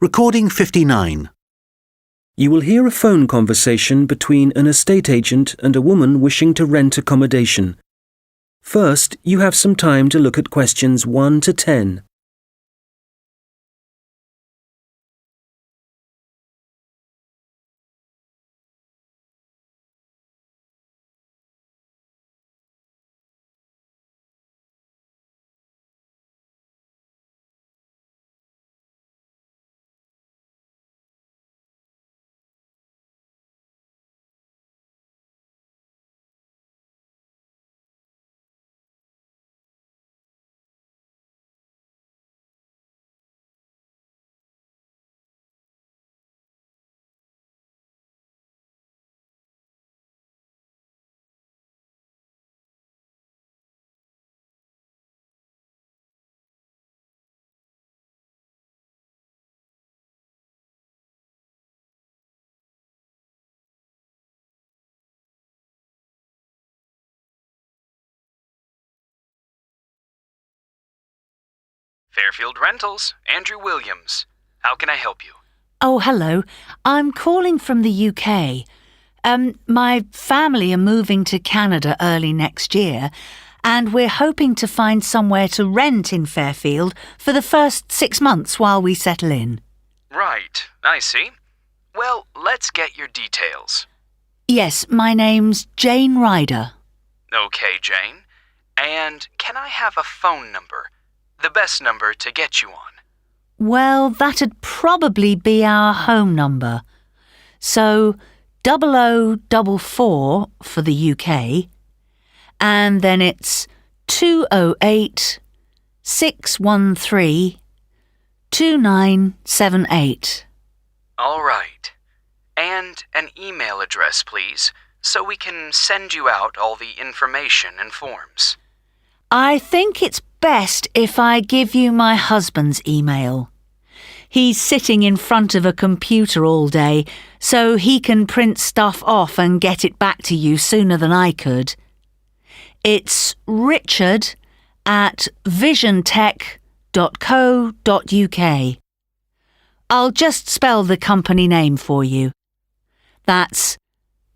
Recording 59. You will hear a phone conversation between an estate agent and a woman wishing to rent accommodation. First, you have some time to look at questions 1 to 10. Fairfield Rentals, Andrew Williams. How can I help you? Oh, hello. I'm calling from the UK. My family are moving to Canada early next year, and we're hoping to find somewhere to rent in Fairfield for the first 6 months while we settle in. Right, I see. Well, let's get your details. Yes, my name's Jane Ryder. Okay, Jane. And can I have a phone number? The best number to get you on. Well, that'd probably be our home number. So, 0044 for the UK, and then it's 208 613 2978. All right. And an email address, please, so we can send you out all the information and forms. I think it's best if I give you my husband's email. He's sitting in front of a computer all day, so he can print stuff off and get it back to you sooner than I could. It's richard@visiontech.co.uk. I'll just spell the company name for you. That's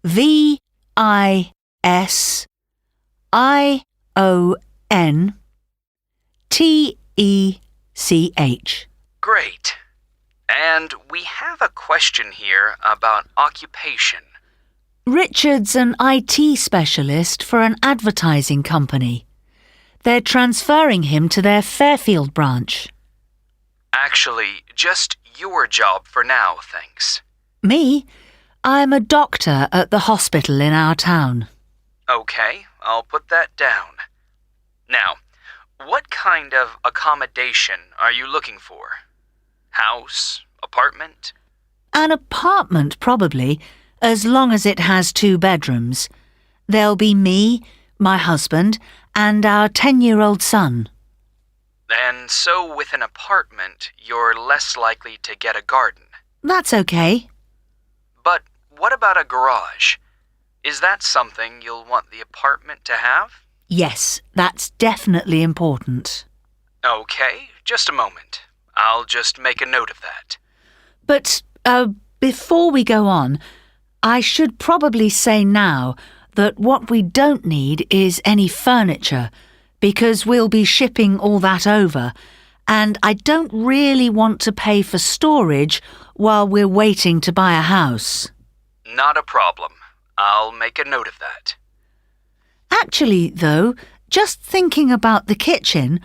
VISIONTECH. Great. And we have a question here about occupation. Richard's an IT specialist for an advertising company. They're transferring him to their Fairfield branch. Actually, just your job for now, thanks. Me? I'm a doctor at the hospital in our town. Okay, I'll put that down. Now, what kind of accommodation are you looking for? House? Apartment? An apartment, probably, as long as it has 2 bedrooms. There'll be me, my husband, and our 10-year-old son. And so with an apartment, you're less likely to get a garden. That's okay. But what about a garage? Is that something you'll want the apartment to have? Yes, that's definitely important. Okay, just a moment. I'll just make a note of that. But, before we go on, I should probably say now that what we don't need is any furniture, because we'll be shipping all that over, and I don't really want to pay for storage while we're waiting to buy a house. Not a problem. I'll make a note of that. Actually, though, just thinking about the kitchen,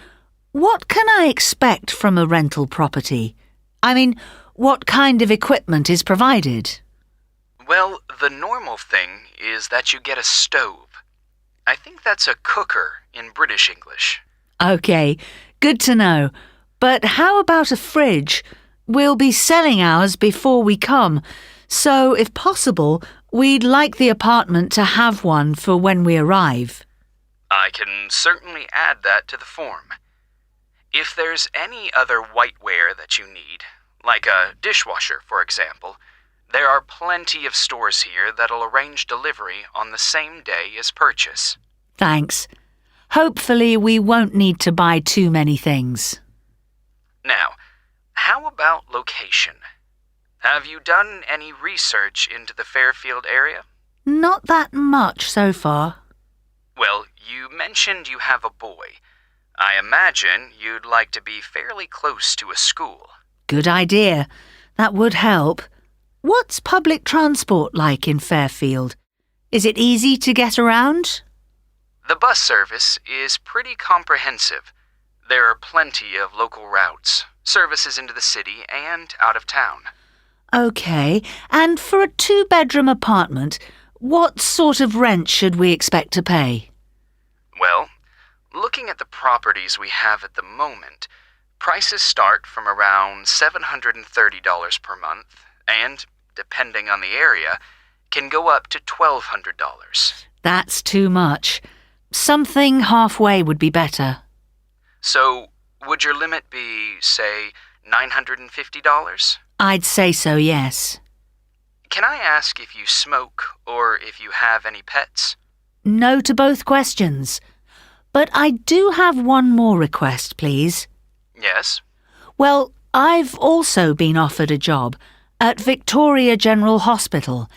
what can I expect from a rental property? I mean, what kind of equipment is provided? Well, the normal thing is that you get a stove. I think that's a cooker in British English. OK, good to know. But how about a fridge? We'll be selling ours before we come, so if possible, we'd like the apartment to have one for when we arrive. I can certainly add that to the form. If there's any other whiteware that you need, like a dishwasher, for example, there are plenty of stores here that'll arrange delivery on the same day as purchase. Thanks. Hopefully we won't need to buy too many things. Now, How about location? Have you done any research into the Fairfield area? Not that much so far. Well, you mentioned you have a boy. I imagine you'd like to be fairly close to a school. Good idea. That would help. What's public transport like in Fairfield? Is it easy to get around? The bus service is pretty comprehensive. There are plenty of local routes, services into the city and out of town. OK, and for a two-bedroom apartment, what sort of rent should we expect to pay? Well, looking at the properties we have at the moment, prices start from around $730 per month and, depending on the area, can go up to $1,200. That's too much. Something halfway would be better. So, would your limit be, say, $950? I'd say so, yes. Can I ask if you smoke or if you have any pets? No to both questions. But I do have one more request, please. Yes? Well, I've also been offered a job at Victoria General Hospital,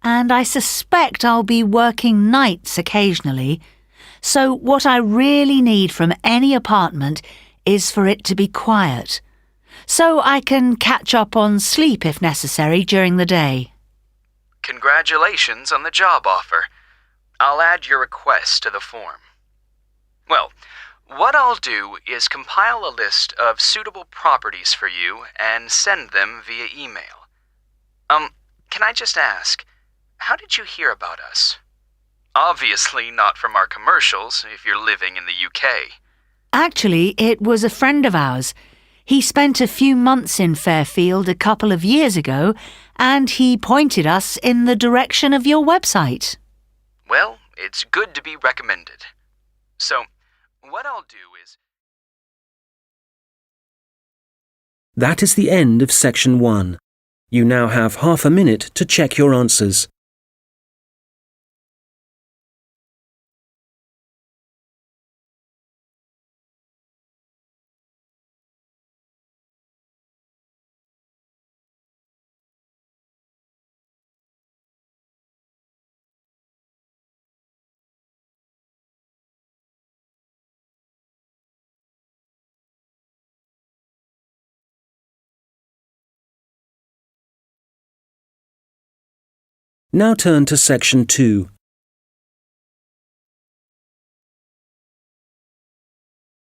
and I suspect I'll be working nights occasionally. So what I really need from any apartment is for it to be quiet, so I can catch up on sleep if necessary during the day. Congratulations on the job offer. I'll add your request to the form. Well, what I'll do is compile a list of suitable properties for you and send them via email. Can I just ask, how did you hear about us? Obviously not from our commercials if you're living in the UK. Actually, it was a friend of ours. He spent a few months in Fairfield a couple of years ago, and he pointed us in the direction of your website. Well, it's good to be recommended. So, what I'll do is... That is the end of section 1. You now have half a minute to check your answers. Now turn to section 2.